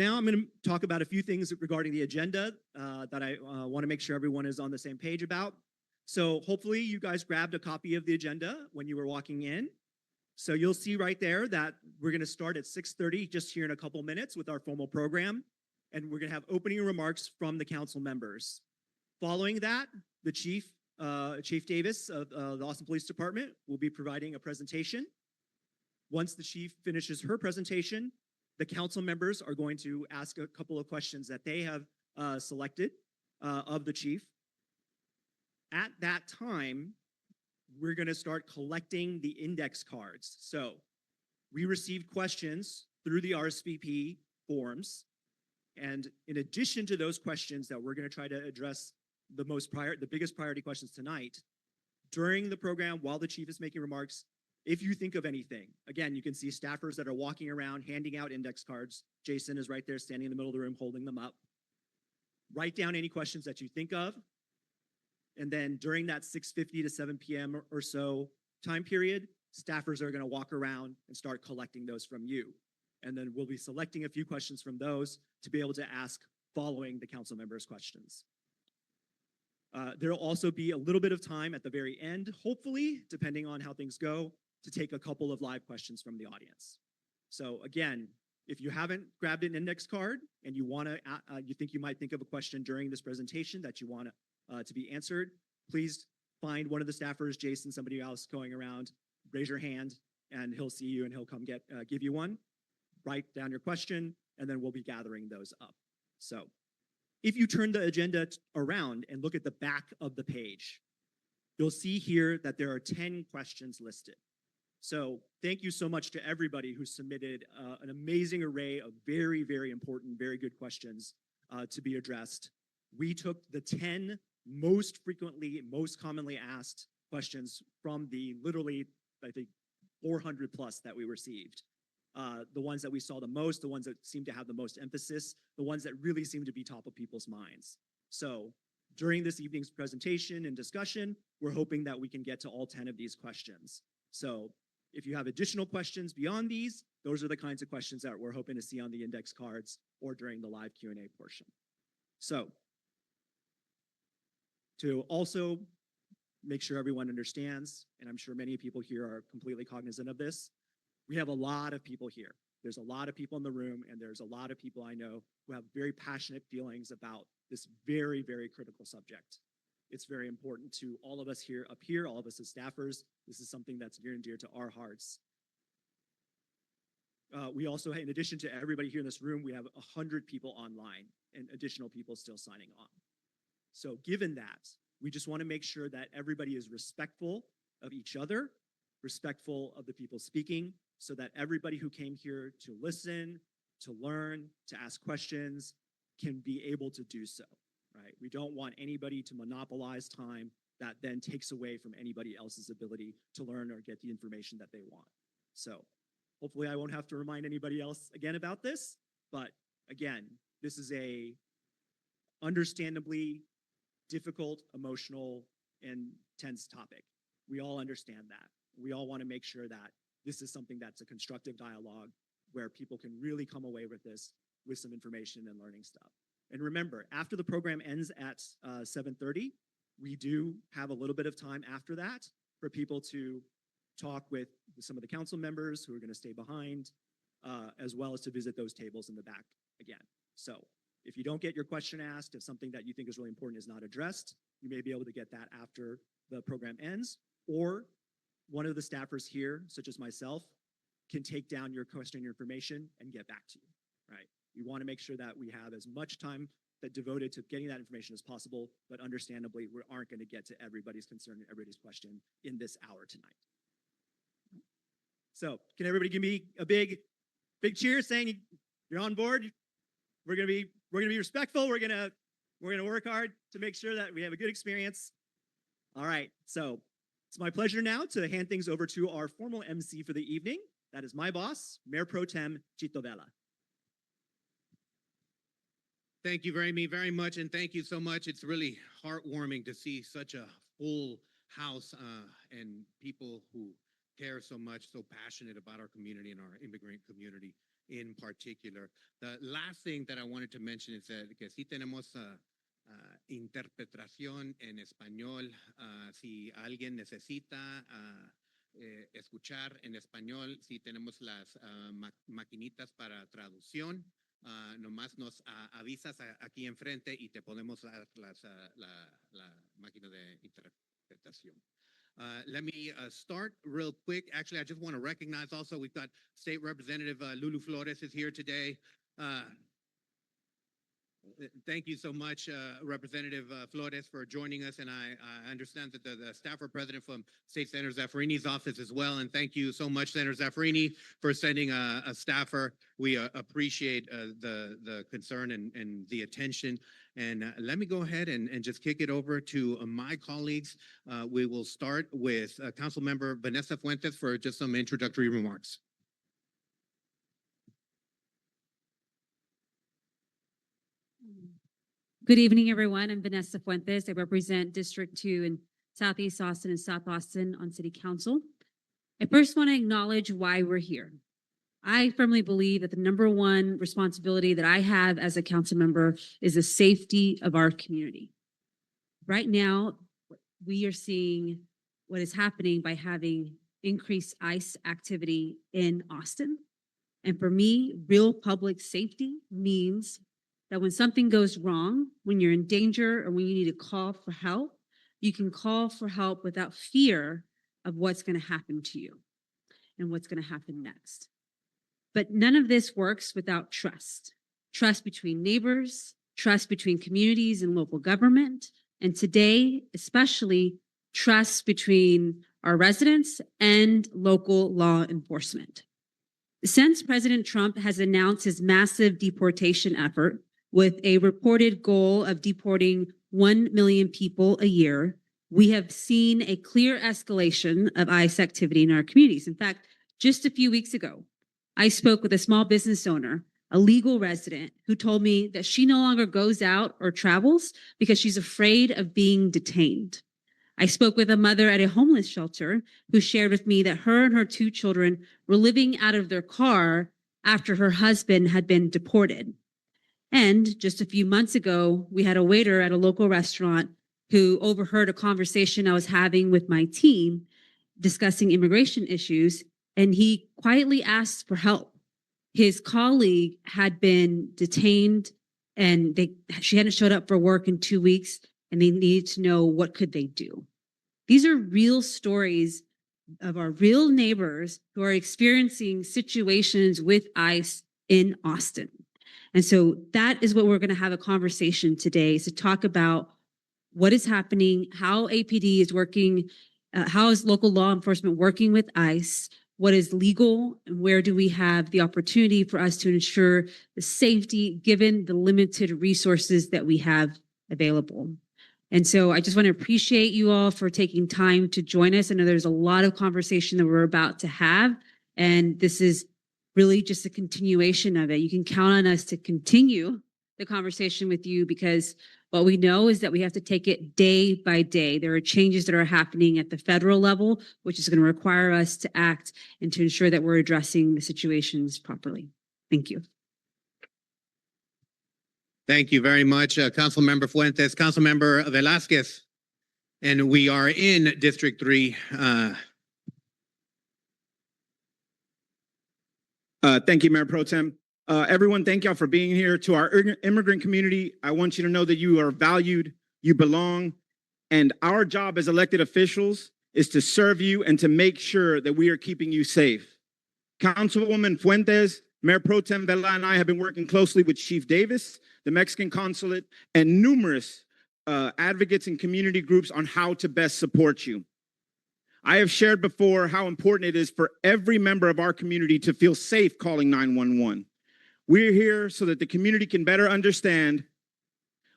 Now I'm going to talk about a few things regarding the agenda that I want to make sure everyone is on the same page about. So hopefully you guys grabbed a copy of the agenda when you were walking in. So you'll see right there that we're going to start at 6:30 just here in a couple minutes with our formal program. And we're going to have opening remarks from the council members. Following that, the Chief Davis of the Austin Police Department will be providing a presentation. Once the chief finishes her presentation, the council members are going to ask a couple of questions that they have selected of the chief. At that time, we're going to start collecting the index cards. So we received questions through the RSVP forms. And in addition to those questions that we're going to try to address the biggest priority questions tonight, during the program, while the chief is making remarks, if you think of anything, again, you can see staffers that are walking around handing out index cards. Jason is right there standing in the middle of the room holding them up. Write down any questions that you think of. And then during that 6:50 to 7 p.m. or so time period, staffers are going to walk around and start collecting those from you. And then we'll be selecting a few questions from those to be able to ask following the council members' questions. There'll also be a little bit of time at the very end, hopefully, depending on how things go, to take a couple of live questions from the audience. So again, if you haven't grabbed an index card and you think you might think of a question during this presentation that you want to be answered, please find one of the staffers, Jason, somebody else going around, raise your hand, and he'll see you and he'll come give you one. Write down your question, and then we'll be gathering those up. So if you turn the agenda around and look at the back of the page, you'll see here that there are 10 questions listed. So thank you so much to everybody who submitted an amazing array of very, very important, very good questions to be addressed. We took the 10 most frequently, most commonly asked questions from the literally, I think, 400 plus that we received. The ones that we saw the most, the ones that seem to have the most emphasis, the ones that really seem to be top of people's minds. So during this evening's presentation and discussion, we're hoping that we can get to all 10 of these questions. So if you have additional questions beyond these, those are the kinds of questions that we're hoping to see on the index cards or during the live Q&A portion. So to also make sure everyone understands, and I'm sure many people here are completely cognizant of this, we have a lot of people here. There's a lot of people in the room, and there's a lot of people I know who have very passionate feelings about this very, very critical subject. It's very important to all of us up here, all of us as staffers. This is something that's near and dear to our hearts. We also, in addition to everybody here in this room, we have 100 people online and additional people still signing on. So given that, we just want to make sure that everybody is respectful of each other, respectful of the people speaking, so that everybody who came here to listen, to learn, to ask questions can be able to do so, right? We don't want anybody to monopolize time that then takes away from anybody else's ability to learn or get the information that they want. So hopefully I won't have to remind anybody else again about this, but again, this is a understandably difficult, emotional, and tense topic. We all understand that. We all want to make sure that this is something that's a constructive dialogue where people can really come away with this with some information and learning stuff. And remember, after the program ends at 7:30, we do have a little bit of time after that for people to talk with some of the council members who are going to stay behind, as well as to visit those tables in the back again. So if you don't get your question asked, if something that you think is really important is not addressed, you may be able to get that after the program ends, or one of the staffers here, such as myself, can take down your question, your information, and get back to you, right? We want to make sure that we have as much time devoted to getting that information as possible, but understandably, we aren't going to get to everybody's concern and everybody's question in this hour tonight. So can everybody give me a big cheer saying you're on board? We're gonna be respectful. We're gonna work hard to make sure that we have a good experience. All right, so it's my pleasure now to hand things over to our formal MC for the evening. That is my boss, Mayor Pro Tem Chito Vela. Thank you very much, and thank you so much. It's really heartwarming to see such a full house and people who care so much, so passionate about our community and our immigrant community. in particular. The last thing that I wanted to mention is that que sí tenemos interpretación en español. Si alguien necesita escuchar en español, si tenemos las maquinitas para traducción. Nomás nos avisas aquí enfrente y te podemos dar la máquina de interpretación. Let me start real quick. Actually, I just want to recognize also we've got State Representative Lulu Flores is here today. Thank you so much, Representative Flores, for joining us. And I understand that the staffer president from State Senator Zaffarini's office as well. And thank you so much, Senator Zaffarini, for sending a staffer. We appreciate the concern and the attention. And let me go ahead and just kick it over to my colleagues. We will start with Councilmember Vanessa Fuentes for just some introductory remarks. Good evening, everyone. I'm Vanessa Fuentes. I represent District 2 in Southeast Austin and South Austin on City Council. I first want to acknowledge why we're here. I firmly believe that the number one responsibility that I have as a council member is the safety of our community. Right now, we are seeing what is happening by having increased ICE activity in Austin. And for me, real public safety means that when something goes wrong, when you're in danger or when you need to call for help, you can call for help without fear of what's going to happen to you and what's going to happen next. But none of this works without trust. Trust between neighbors, trust between communities and local government, and today, especially, trust between our residents and local law enforcement. Since President Trump has announced his massive deportation effort with a reported goal of deporting 1 million people a year, we have seen a clear escalation of ICE activity in our communities. In fact, just a few weeks ago, I spoke with a small business owner, a legal resident, who told me that she no longer goes out or travels because she's afraid of being detained. I spoke with a mother at a homeless shelter who shared with me that her and her 2 children were living out of their car after her husband had been deported. And just a few months ago, we had a waiter at a local restaurant who overheard a conversation I was having with my team discussing immigration issues, and he quietly asked for help. His colleague had been detained and she hadn't showed up for work in 2 weeks, and they needed to know what could they do. These are real stories of our real neighbors who are experiencing situations with ICE in Austin. And so that is what we're going to have a conversation today, is to talk about what is happening, how APD is working, how is local law enforcement working with ICE, what is legal, and where do we have the opportunity for us to ensure the safety given the limited resources that we have available. And so I just want to appreciate you all for taking time to join us. I know there's a lot of conversation that we're about to have, and this is really just a continuation of it. You can count on us to continue the conversation with you, because what we know is that we have to take it day by day. There are changes that are happening at the federal level, which is going to require us to act and to ensure that we're addressing the situations properly. Thank you. Thank you very much, Councilmember Fuentes. Councilmember Velasquez, and we are in District 3. Thank you, Mayor Pro Tem. Everyone, thank y'all for being here. To our immigrant community, I want you to know that you are valued, you belong, and our job as elected officials is to serve you and to make sure that we are keeping you safe. Councilwoman Fuentes, Mayor Pro Tem Vela, and I have been working closely with Chief Davis, the Mexican consulate, and numerous advocates and community groups on how to best support you. I have shared before how important it is for every member of our community to feel safe calling 911. We're here so that the community can better understand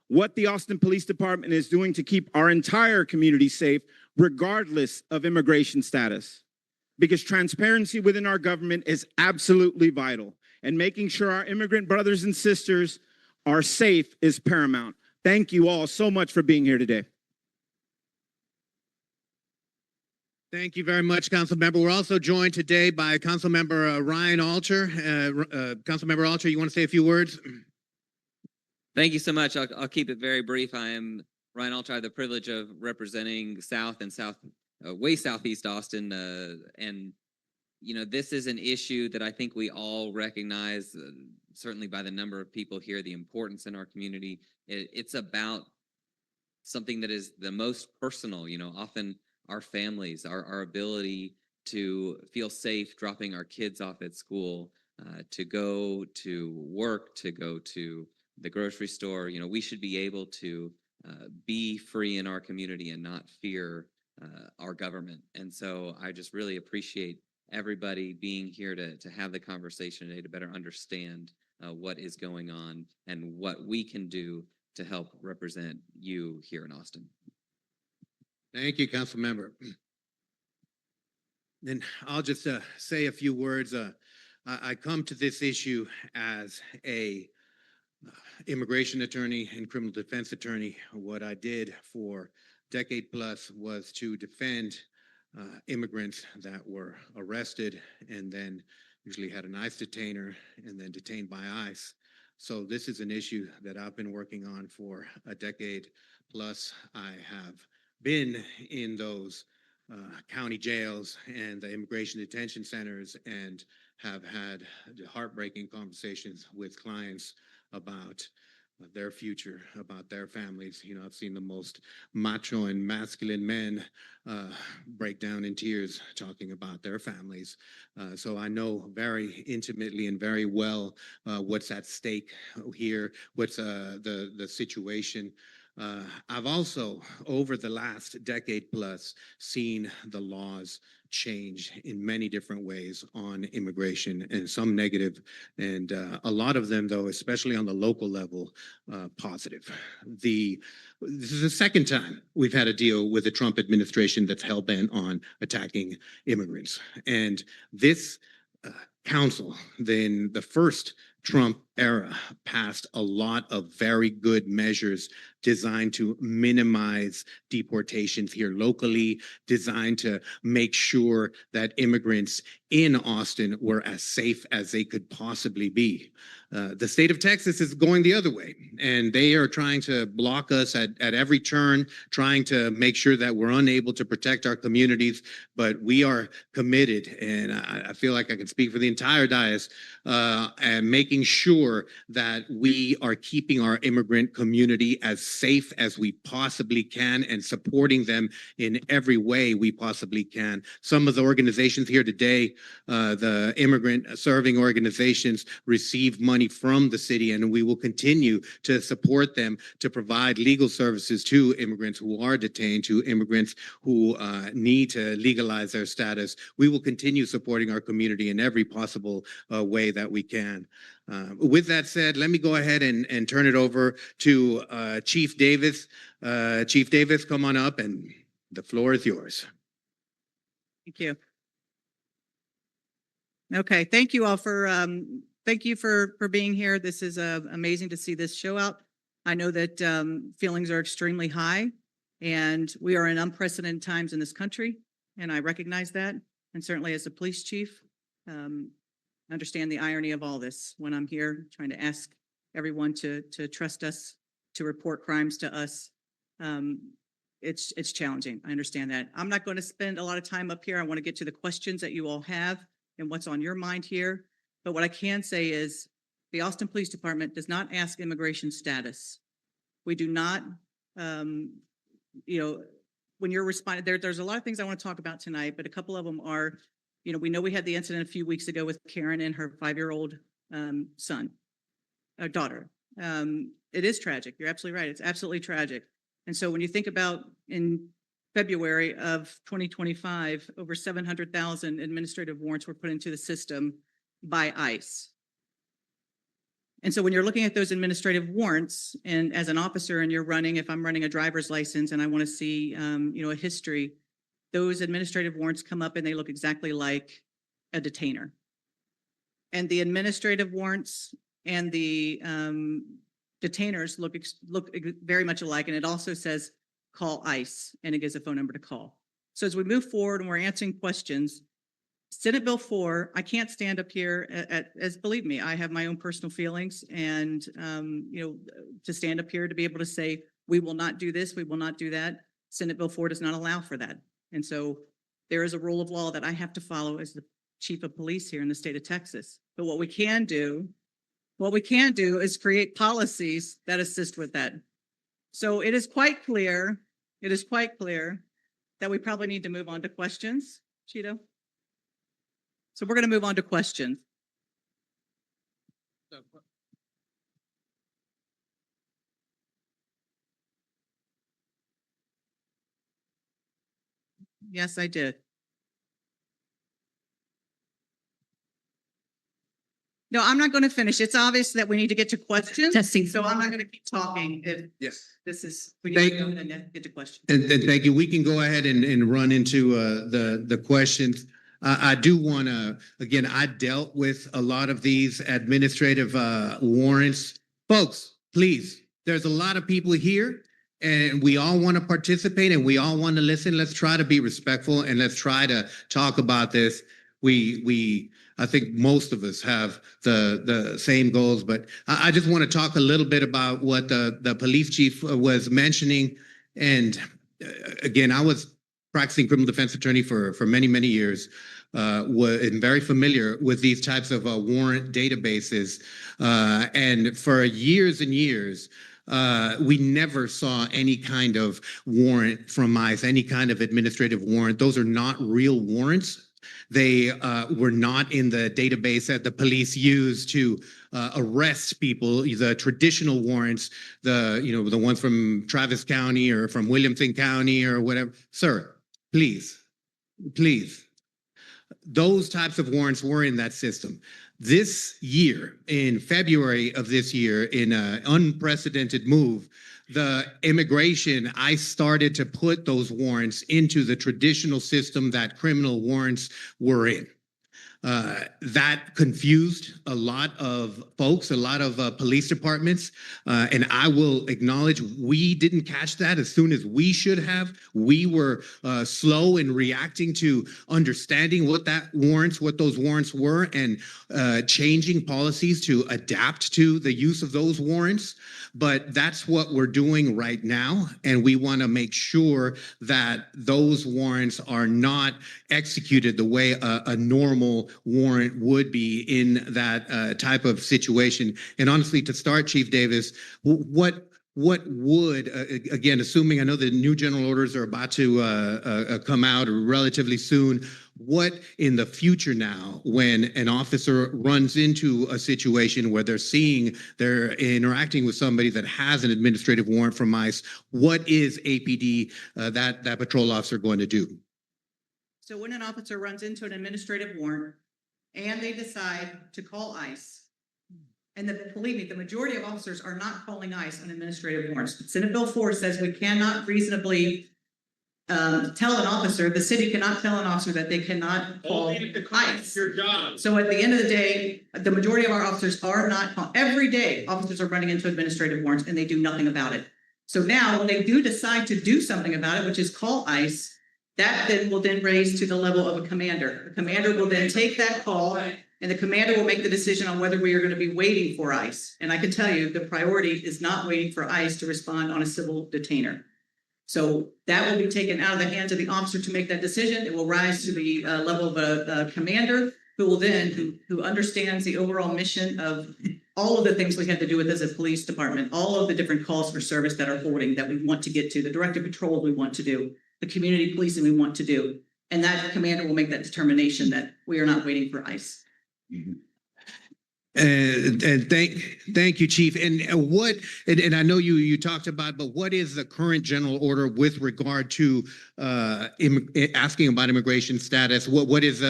what the Austin Police Department is doing to keep our entire community safe, regardless of immigration status. Because transparency within our government is absolutely vital, and making sure our immigrant brothers and sisters are safe is paramount. Thank you all so much for being here today. Thank you very much, Councilmember. We're also joined today by Councilmember Ryan Alter. Councilmember Alter, you want to say a few words? Thank you so much. I'll keep it very brief. I am Ryan Alter. I have the privilege of representing South and way Southeast Austin. And, you know, this is an issue that I think we all recognize, certainly by the number of people here, the importance in our community. It's about something that is the most personal, you know, often our families, our ability to feel safe dropping our kids off at school, to go to work, to go to the grocery store. You know, we should be able to be free in our community and not fear our government. And so I just really appreciate everybody being here to have the conversation today to better understand what is going on and what we can do to help represent you here in Austin. Thank you, Councilmember. Then I'll just say a few words. I come to this issue as a immigration attorney and criminal defense attorney. What I did for decade plus was to defend immigrants that were arrested and then usually had an ICE detainer and then detained by ICE. So this is an issue that I've been working on for a decade plus. I have been in those county jails and the immigration detention centers and have had heartbreaking conversations with clients about their future, about their families. You know, I've seen the most macho and masculine men break down in tears talking about their families. So I know very intimately and very well what's at stake here, what's the situation. I've also, over the last decade plus, seen the laws change in many different ways on immigration, and some negative, and a lot of them, though, especially on the local level, positive. This is the second time we've had to deal with a Trump administration that's hell-bent on attacking immigrants. And this council, then the first Trump era, passed a lot of very good measures designed to minimize deportations here locally, designed to make sure that immigrants in Austin were as safe as they could possibly be. The state of Texas is going the other way, and they are trying to block us at every turn, trying to make sure that we're unable to protect our communities. But we are committed, and I feel like I can speak for the entire dais, and making sure that we are keeping our immigrant community as safe as we possibly can and supporting them in every way we possibly can. Some of the organizations here today, the immigrant serving organizations, receive money from the city, and we will continue to support them to provide legal services to immigrants who are detained, to immigrants who need to legalize their status. We will continue supporting our community in every possible way that we can. With that said, let me go ahead and turn it over to Chief Davis. Chief Davis, come on up, and the floor is yours. Thank you. Okay, thank you all for being here. This is amazing to see this show out. I know that feelings are extremely high, and we are in unprecedented times in this country, and I recognize that. And certainly as a police chief, understand the irony of all this when I'm here trying to ask everyone to trust us, to report crimes to us. It's challenging. I understand that. I'm not going to spend a lot of time up here. I want to get to the questions that you all have and what's on your mind here. But what I can say is the Austin Police Department does not ask immigration status. We do not, when you're responding, there's a lot of things I want to talk about tonight, but a couple of them are, we know we had the incident a few weeks ago with Karen and her 5-year-old daughter. It is tragic. You're absolutely right. It's absolutely tragic. And so when you think about in February of 2025, over 700,000 administrative warrants were put into the system by ICE. And so when you're looking at those administrative warrants, and as an officer and you're running, if I'm running a driver's license and I want to see, a history, those administrative warrants come up and they look exactly like a detainer. And the administrative warrants and the detainers look very much alike. And it also says call ICE, and it gives a phone number to call. So as we move forward and we're answering questions, Senate Bill 4, I can't stand up here as, believe me, I have my own personal feelings and, to stand up here to be able to say, we will not do this, we will not do that. Senate Bill 4 does not allow for that. And so there is a rule of law that I have to follow as the chief of police here in the state of Texas. But what we can do is create policies that assist with that. So it is quite clear that we probably need to move on to questions, Cheeto. So we're going to move on to questions. Yes, I did. No, I'm not going to finish. It's obvious that we need to get to questions. Testing. So I'm not going to keep talking if Yes. this is, we need to go and get to questions. And thank you. We can go ahead and run into the questions. I do want to, again, I dealt with a lot of these administrative warrants. Folks, please, there's a lot of people here and we all want to participate and we all want to listen. Let's try to be respectful and let's try to talk about this. I think most of us have the same goals, but I just want to talk a little bit about what the police chief was mentioning. And again, I was practicing criminal defense attorney for many, many years, and very familiar with these types of warrant databases. And for years and years, we never saw any kind of warrant from ICE, any kind of administrative warrant. Those are not real warrants. They were not in the database that the police use to arrest people. The traditional warrants, the ones from Travis County or from Williamson County or whatever. Sir, please. Those types of warrants were in that system. This year, in February of this year, in an unprecedented move, the immigration, I started to put those warrants into the traditional system that criminal warrants were in. That confused a lot of folks, a lot of police departments, and I will acknowledge we didn't catch that as soon as we should have. We were slow in reacting to understanding what those warrants were, and changing policies to adapt to the use of those warrants. But that's what we're doing right now, and we want to make sure that those warrants are not executed the way a normal warrant would be in that type of situation. And honestly, to start, Chief Davis, what would, again, assuming I know the new general orders are about to come out relatively soon, what in the future now, when an officer runs into a situation where they're interacting with somebody that has an administrative warrant from ICE, what is APD, that patrol officer, going to do? So when an officer runs into an administrative warrant and they decide to call ICE, and believe me, the majority of officers are not calling ICE on administrative warrants. Senate Bill 4 says we cannot reasonably tell an officer, the city cannot tell an officer that they cannot call ICE. Your job. So at the end of the day, the majority of our officers are not calling. Every day, officers are running into administrative warrants and they do nothing about it. So now when they do decide to do something about it, which is call ICE, that then will raise to the level of a commander. The commander will then take that call, and the commander will make the decision on whether we are going to be waiting for ICE. And I can tell you the priority is not waiting for ICE to respond on a civil detainer. So that will be taken out of the hands of the officer to make that decision. It will rise to the level of a commander who will then, who understands the overall mission of all of the things we have to do with as a police department, all of the different calls for service that are holding that we want to get to, the directed patrol we want to do, the community policing we want to do. And that commander will make that determination that we are not waiting for ICE. Mm-hmm. And thank you, Chief. And I know you talked about, but what is the current general order with regard to asking about immigration status? What is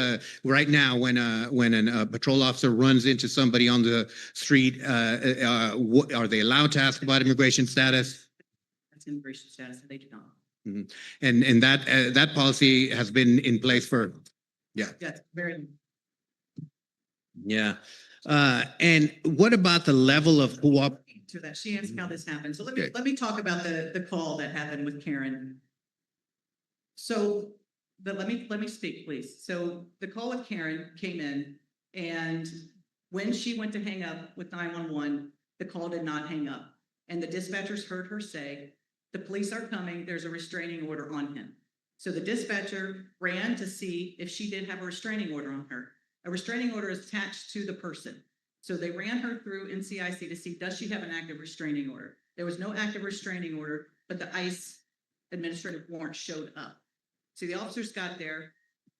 right now when a patrol officer runs into somebody on the street? Are they allowed to ask about immigration status? That's immigration status, and they do not. Mm-hmm. And that policy has been in place for, Yeah, very. Yeah. And what about the level of cooperation? To that, she asked how this happened. So let me talk about the call that happened with Karen. So but let me speak, please. So the call with Karen came in, and when she went to hang up with 911, the call did not hang up. And the dispatchers heard her say, "The police are coming, there's a restraining order on him." So the dispatcher ran to see if she did have a restraining order on her. A restraining order is attached to the person. So they ran her through NCIC to see, does she have an active restraining order? There was no active restraining order, but the ICE administrative warrant showed up. So the officers got there.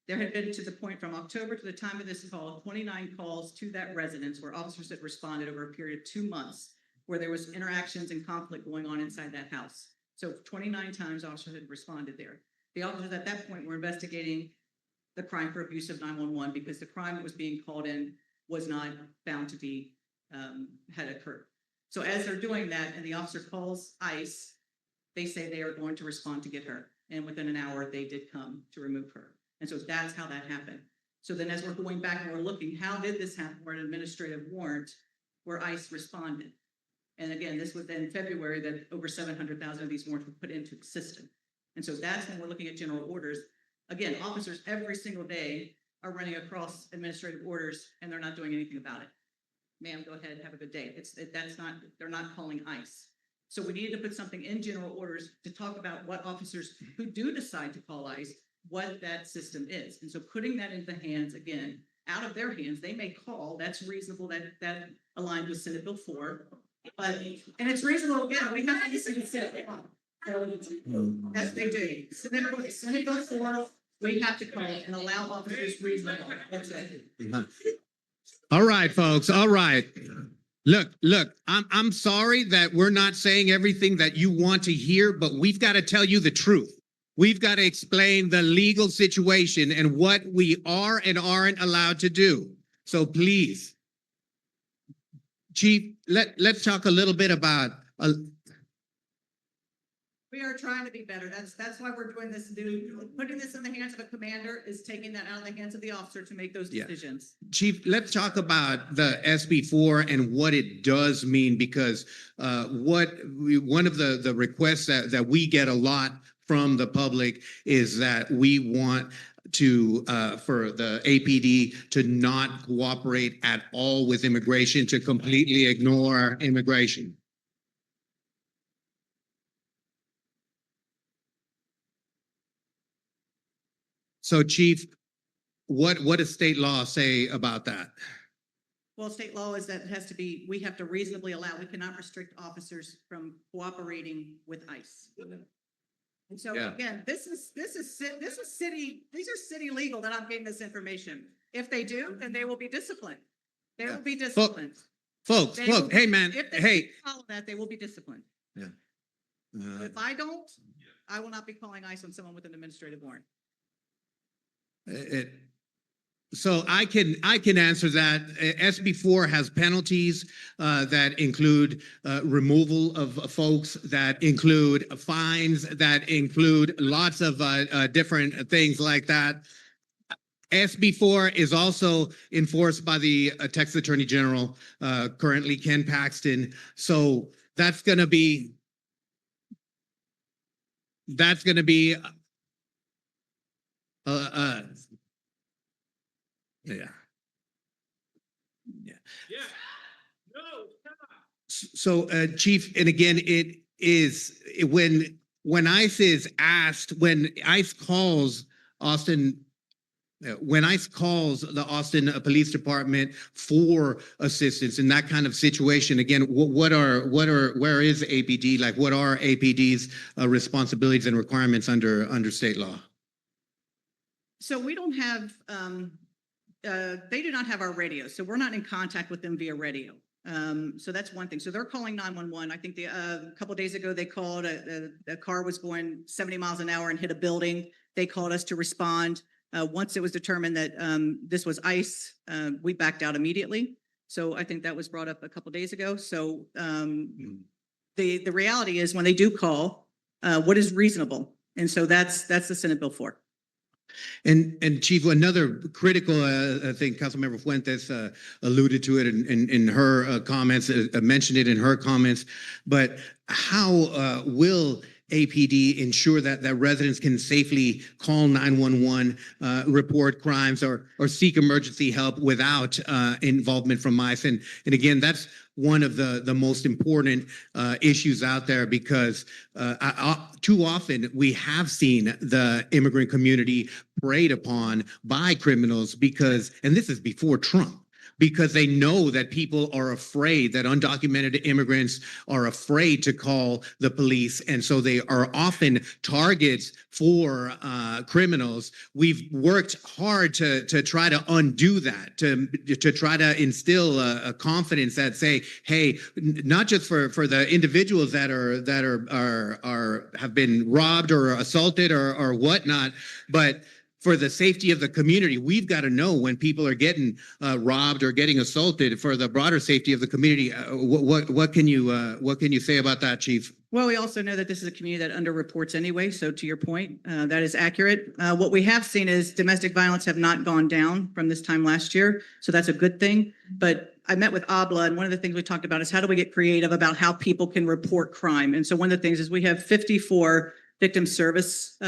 There had been, to the point from October to the time of this call, 29 calls to that residence where officers had responded over a period of 2 months, where there was interactions and conflict going on inside that house. So 29 times officers had responded there. The officers at that point were investigating the crime for abuse of 911 because the crime that was being called in was not found to be, had occurred. So as they're doing that and the officer calls ICE, they say they are going to respond to get her. And within an hour, they did come to remove her. And so that's how that happened. So then as we're going back and we're looking, how did this happen? Where an administrative warrant where ICE responded. And again, this was in February that over 700,000 of these warrants were put into the system. And so that's when we're looking at general orders. Again, officers every single day are running across administrative orders and they're not doing anything about it. Ma'am, go ahead, have a good day. They're not calling ICE. So we needed to put something in general orders to talk about what officers who do decide to call ICE, what that system is. And so putting that into the hands, again, out of their hands, they may call, that's reasonable, that aligned with Senate Bill 4. But, and it's reasonable, again, we have to listen to Senate. As they do. Senate Bill 4, we have to call it and allow officers reasonable. That's it. All right, folks. All right. Look, I'm sorry that we're not saying everything that you want to hear, but we've got to tell you the truth. We've got to explain the legal situation and what we are and aren't allowed to do. So please, Chief, let's talk a little bit about We are trying to be better. That's why we're doing this. Putting this in the hands of a commander is taking that out of the hands of the officer to make those decisions. Chief, let's talk about the SB4 and what it does mean, because one of the requests that we get a lot from the public is that we want to for the APD to not cooperate at all with immigration, to completely ignore immigration. So, Chief, what does state law say about that? Well, state law is that it has to be, we have to reasonably allow, we cannot restrict officers from cooperating with ICE. And so again, this is city, these are city legal that I'm getting this information. If they do, then they will be disciplined. They will be disciplined. Folks, hey man, If they hey. follow that, they will be disciplined. Yeah. If I don't, I will not be calling ICE on someone with an administrative warrant. So I can answer that. SB4 has penalties that include removal of folks, that include fines, that include lots of different things like that. SB4 is also enforced by the Texas Attorney General, currently Ken Paxton. So that's going to be yeah. So, Chief, and again, it is when ICE is asked, when ICE calls Austin, when ICE calls the Austin Police Department for assistance in that kind of situation, again, where is APD? Like, what are APD's responsibilities and requirements under state law? So we don't have, they do not have our radio, so we're not in contact with them via radio. So that's one thing. So they're calling 911. I think a couple of days ago, they called, a car was going 70 miles an hour and hit a building. They called us to respond. Once it was determined that this was ICE, we backed out immediately. So I think that was brought up a couple of days ago. So the reality is when they do call, what is reasonable? And so that's the Senate Bill 4. And Chief, another critical thing, Councilmember Fuentes alluded to it in her comments, mentioned it in her comments, but how will APD ensure that residents can safely call 911, report crimes or seek emergency help without involvement from ICE. And again, that's one of the most important issues out there because too often we have seen the immigrant community preyed upon by criminals because, and this is before Trump, because they know that people are afraid, that undocumented immigrants are afraid to call the police. And so they are often targets for criminals. We've worked hard to try to undo that, to try to instill a confidence that say, hey, not just for the individuals that have been robbed or assaulted or whatnot, but for the safety of the community. We've got to know when people are getting robbed or getting assaulted for the broader safety of the community. What can you say about that, Chief? Well, we also know that this is a community that underreports anyway. So to your point, that is accurate. What we have seen is domestic violence have not gone down from this time last year. So that's a good thing. But I met with ABLA, and one of the things we talked about is how do we get creative about how people can report crime? And so one of the things is we have 54 victim service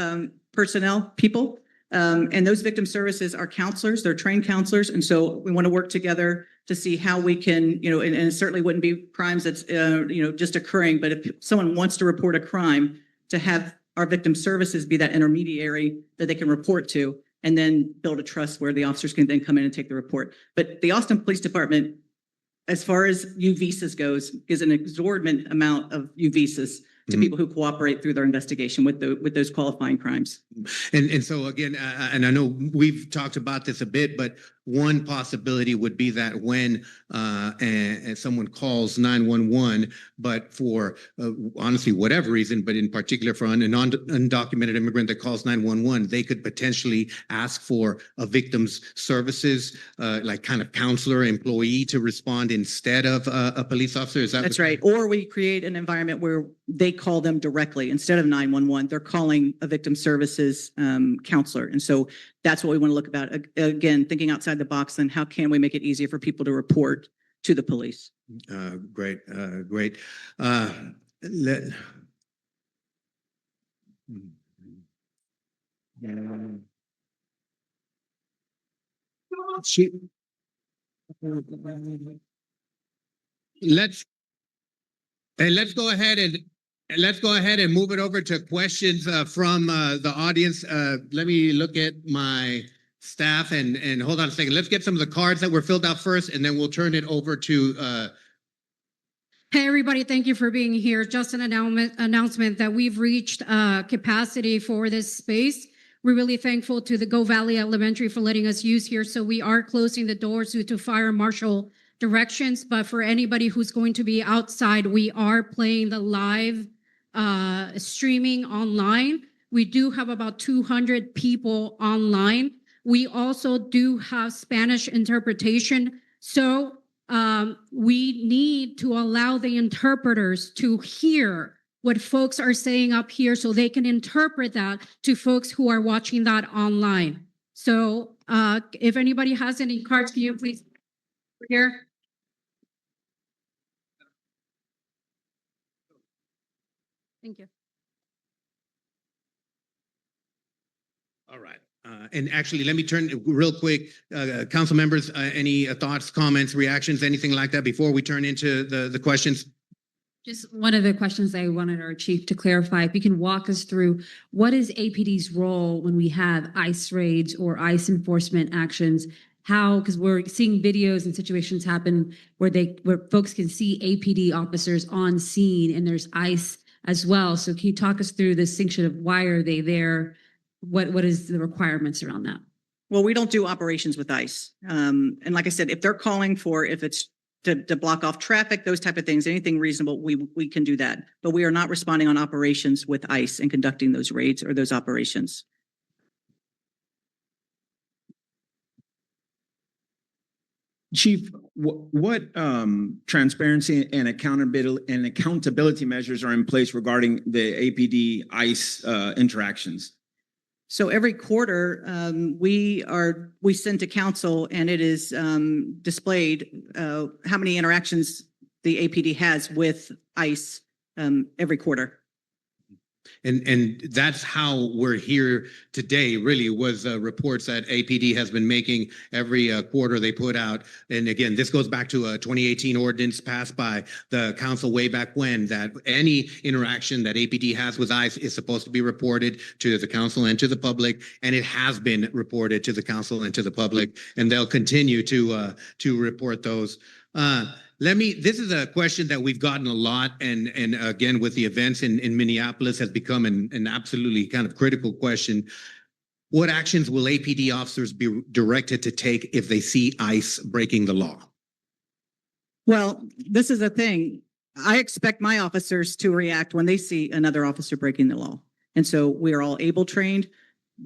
personnel people. And those victim services are counselors, they're trained counselors. And so we want to work together to see how we can, and it certainly wouldn't be crimes that's, just occurring. But if someone wants to report a crime, to have our victim services be that intermediary that they can report to and then build a trust where the officers can then come in and take the report. But the Austin Police Department, as far as U visas goes, is an exorbitant amount of U visas to people who cooperate through their investigation with those qualifying crimes. And so again, and I know we've talked about this a bit, but one possibility would be that when and someone calls 911, but for honestly, whatever reason, but in particular for an undocumented immigrant that calls 911, they could potentially ask for a victim's services, like kind of counselor, employee to respond instead of a police officer. Is that That's right. Or we create an environment where they call them directly instead of 911. They're calling a victim services counselor. And so that's what we want to look about. Again, thinking outside the box, and how can we make it easier for people to report to the police? Great. Let's go ahead and move it over to questions from the audience. Let me look at my staff and hold on a second. Let's get some of the cards that were filled out first, and then we'll turn it over to. Hey, everybody, thank you for being here. Just an announcement that we've reached capacity for this space. We're really thankful to the Govalle Elementary for letting us use here. So we are closing the doors due to fire marshal directions. But for anybody who's going to be outside, we are playing the live streaming online. We do have about 200 people online. We also do have Spanish interpretation. So we need to allow the interpreters to hear what folks are saying up here so they can interpret that to folks who are watching that online. So if anybody has any cards, can you please here? Thank you. All right. And actually, let me turn real quick. Council members, any thoughts, comments, reactions, anything like that before we turn into the questions? Just one of the questions I wanted our chief to clarify, if you can walk us through what is APD's role when we have ICE raids or ICE enforcement actions? How, because we're seeing videos and situations happen where folks can see APD officers on scene and there's ICE as well. So can you talk us through the distinction of why are they there? What is the requirements around that? Well, we don't do operations with ICE. And like I said, if they're calling for, if it's to block off traffic, those type of things, anything reasonable, we can do that. But we are not responding on operations with ICE and conducting those raids or those operations. Chief, what transparency and accountability measures are in place regarding the APD ICE interactions? So every quarter, we send to council, and it is displayed how many interactions the APD has with ICE every quarter. And that's how we're here today, really, was reports that APD has been making every quarter they put out. And again, this goes back to a 2018 ordinance passed by the council way back when, that any interaction that APD has with ICE is supposed to be reported to the council and to the public. And it has been reported to the council and to the public, and they'll continue to report those. This is a question that we've gotten a lot, and again, with the events in Minneapolis, has become an absolutely kind of critical question. What actions will APD officers be directed to take if they see ICE breaking the law? Well, this is a thing. I expect my officers to react when they see another officer breaking the law. And so we are all able trained.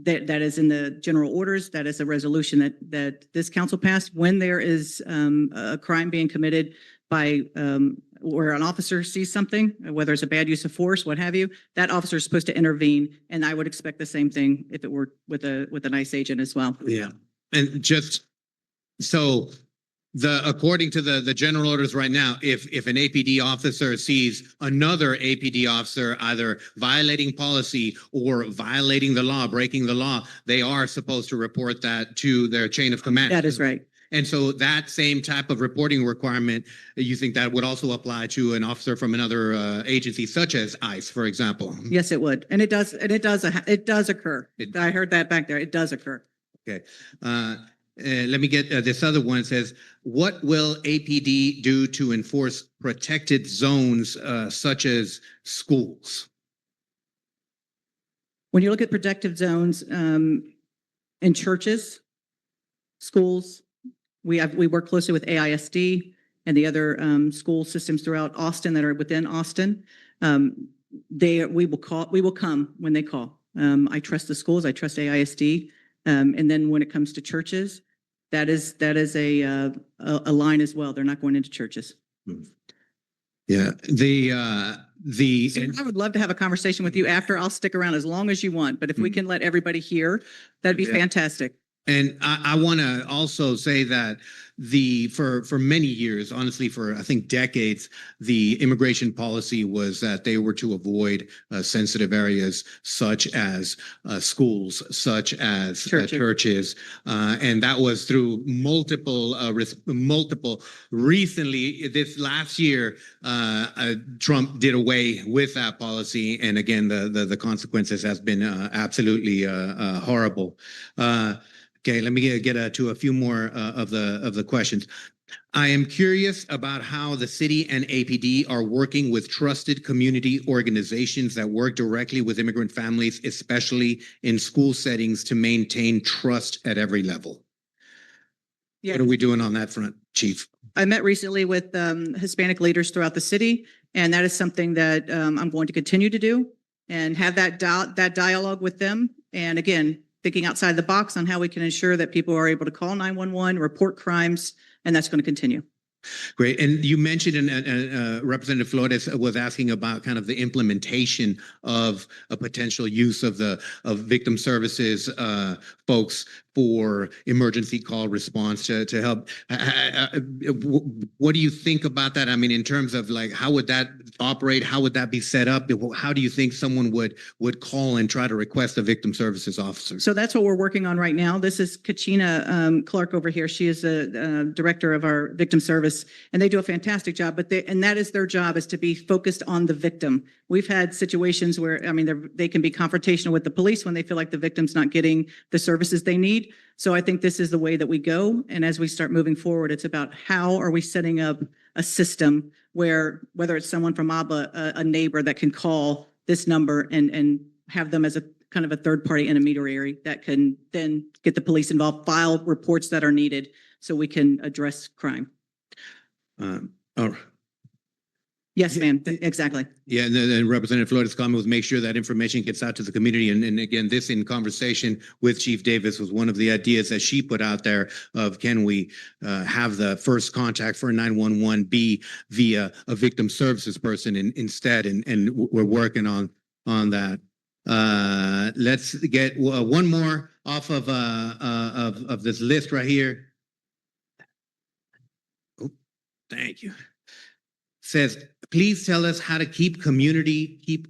That is in the general orders. That is a resolution that this council passed. When there is a crime being committed by where an officer sees something, whether it's a bad use of force, what have you, that officer is supposed to intervene. And I would expect the same thing if it were with an ICE agent as well. Yeah, and just so according to the general orders right now, if an APD officer sees another APD officer either violating policy or violating the law, breaking the law, they are supposed to report that to their chain of command. That is right. And so that same type of reporting requirement, you think that would also apply to an officer from another agency, such as ICE, for example? Yes, it would. And it does occur. I heard that back there. It does occur. Okay. Let me get this other one. It says, what will APD do to enforce protected zones such as schools? When you look at protective zones in churches, schools, we work closely with AISD and the other school systems throughout Austin that are within Austin. We will come when they call. I trust the schools. I trust AISD. And then when it comes to churches, that is a line as well. They're not going into churches. Yeah, I would love to have a conversation with you after. I'll stick around as long as you want, but if we can let everybody hear, that'd be fantastic. And I want to also say that for many years, honestly, for I think decades, the immigration policy was that they were to avoid sensitive areas such as schools, such as churches, and that was through multiple. Recently, this last year, Trump did away with that policy, and again, the consequences has been absolutely horrible. Okay, let me get to a few more of the questions. I am curious about how the city and APD are working with trusted community organizations that work directly with immigrant families, especially in school settings, to maintain trust at every level. Yeah. What are we doing on that front, Chief? I met recently with Hispanic leaders throughout the city, and that is something that I'm going to continue to do and have that dialogue with them. And again, thinking outside the box on how we can ensure that people are able to call 911, report crimes, and that's going to continue. Great. And you mentioned, and Representative Flores was asking about kind of the implementation of a potential use of victim services folks for emergency call response to help. What do you think about that? I mean, in terms of like, how would that operate? How would that be set up? How do you think someone would call and try to request a victim services officer? So that's what we're working on right now. This is Kachina Clark over here. She is the director of our victim service, and they do a fantastic job. And that is their job, is to be focused on the victim. We've had situations where, I mean, they can be confrontational with the police when they feel like the victim's not getting the services they need. So I think this is the way that we go. And as we start moving forward, it's about how are we setting up a system where, whether it's someone from ABBA, a neighbor that can call this number and have them as a kind of a third-party intermediary that can then get the police involved, file reports that are needed so we can address crime. Yes, ma'am. Exactly. Yeah, and then Representative Flores' comment was make sure that information gets out to the community. And again, this in conversation with Chief Davis was one of the ideas that she put out there of, can we have the first contact for 911 be via a victim services person instead? And we're working on that. Let's get one more off of this list right here. Oh, thank you. Says, please tell us how to keep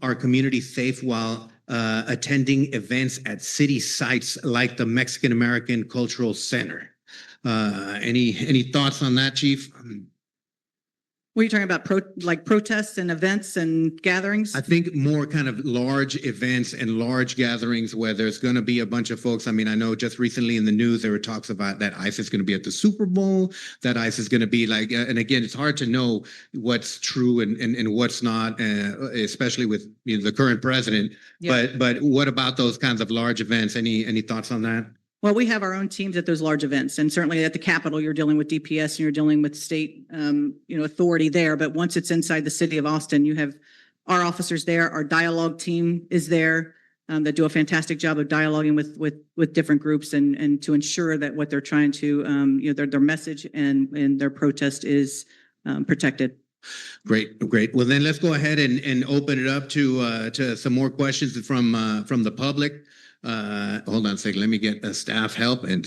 our community safe while attending events at city sites like the Mexican American Cultural Center. Any thoughts on that, Chief? What are you talking about? Protests and events and gatherings? I think more kind of large events and large gatherings where there's going to be a bunch of folks. I mean, I know just recently in the news, there were talks about that ICE is going to be at the Super Bowl, that ICE is going to be like, and again, it's hard to know what's true and what's not, especially with the current president. Yeah. But what about those kinds of large events? Any thoughts on that? Well, we have our own teams at those large events, and certainly at the Capitol, you're dealing with DPS and you're dealing with state, authority there. But once it's inside the city of Austin, you have our officers there. Our dialogue team is there that do a fantastic job of dialoguing with different groups and to ensure that what they're trying to, their message and their protest is protected. Great. Well, then let's go ahead and open it up to some more questions from the public. Hold on a second. Let me get staff help, and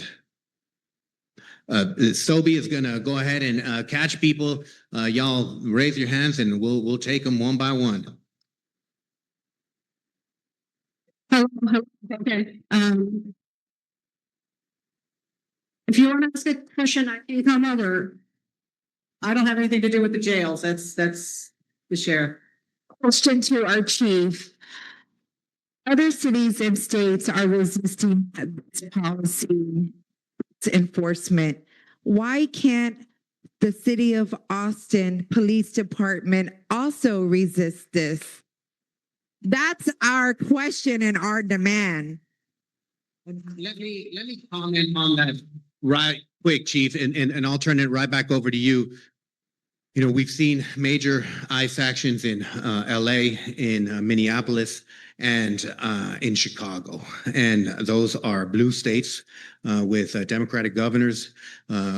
Sobi is going to go ahead and catch people. Y'all raise your hands, and we'll take them one by one. Hello. Okay. If you want to ask a question, I can come over. I don't have anything to do with the jails. That's the sheriff. Question to our chief. Other cities and states are resisting this policy enforcement. Why can't the city of Austin Police Department also resist this? That's our question and our demand. Let me comment on that right quick, Chief, and I'll turn it right back over to you. We've seen major ICE actions in LA, in Minneapolis, and in Chicago. And those are blue states with Democratic governors,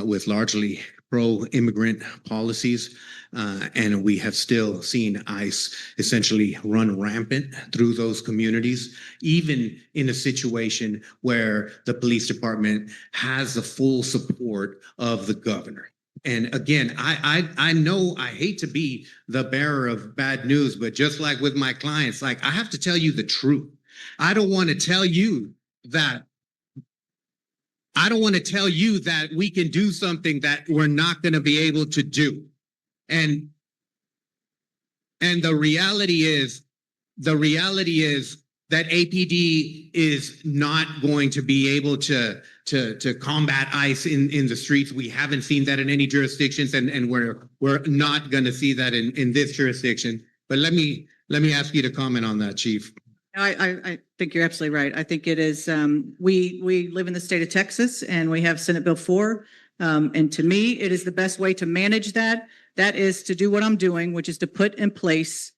with largely pro-immigrant policies. And we have still seen ICE essentially run rampant through those communities, even in a situation where the police department has the full support of the governor. And again, I know I hate to be the bearer of bad news, but just like with my clients, like I have to tell you the truth. I don't want to tell you that we can do something that we're not going to be able to do. And the reality is that APD is not going to be able to combat ICE in the streets. We haven't seen that in any jurisdictions, and we're not going to see that in this jurisdiction. But let me ask you to comment on that, Chief. I think you're absolutely right. I think it is, we live in the state of Texas and we have Senate Bill 4. And to me, it is the best way to manage that. That is to do what I'm doing, which is to put in place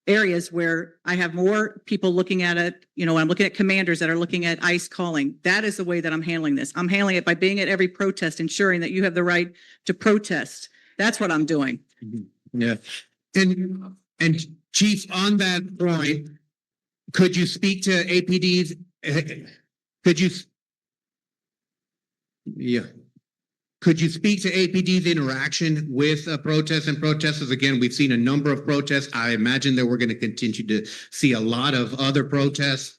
areas where I have more people looking at it. I'm looking at commanders that are looking at ICE calling. That is the way that I'm handling this. I'm handling it by being at every protest, ensuring that you have the right to protest. That's what I'm doing. Yeah. And Chief, on that point, could you speak to APD's, Could you speak to APD's interaction with protests and protesters? Again, we've seen a number of protests. I imagine that we're going to continue to see a lot of other protests.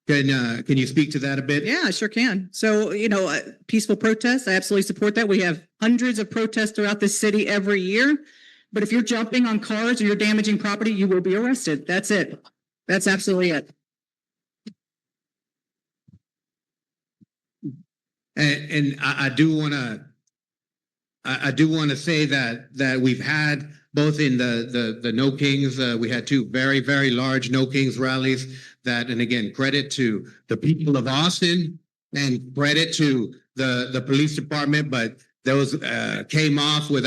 Can you speak to that a bit? Yeah, I sure can. So, peaceful protests, I absolutely support that. We have hundreds of protests throughout the city every year. But if you're jumping on cars or you're damaging property, you will be arrested. That's it. That's absolutely it. And I do want to say that we've had both in the No Kings, we had two very, very large No Kings rallies that, and again, credit to the people of Austin and credit to the police department, but those came off with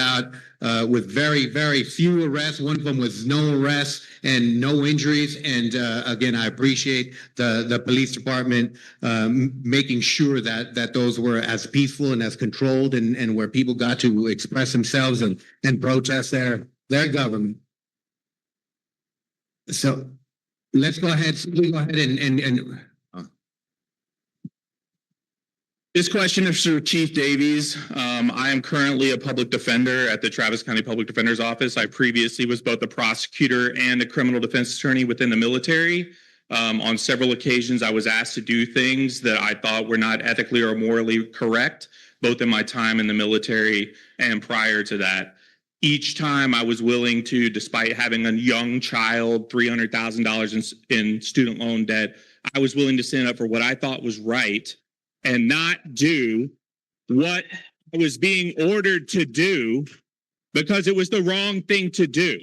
very, very few arrests. One of them was no arrests and no injuries. And again, I appreciate the police department making sure that those were as peaceful and as controlled and where people got to express themselves and protest their government. So let's go ahead and This question is for Chief Davies. I am currently a public defender at the Travis County Public Defender's Office. I previously was both a prosecutor and a criminal defense attorney within the military. On several occasions, I was asked to do things that I thought were not ethically or morally correct, both in my time in the military and prior to that. Each time I was willing to, despite having a young child, $300,000 in student loan debt, I was willing to stand up for what I thought was right and not do what I was being ordered to do because it was the wrong thing to do.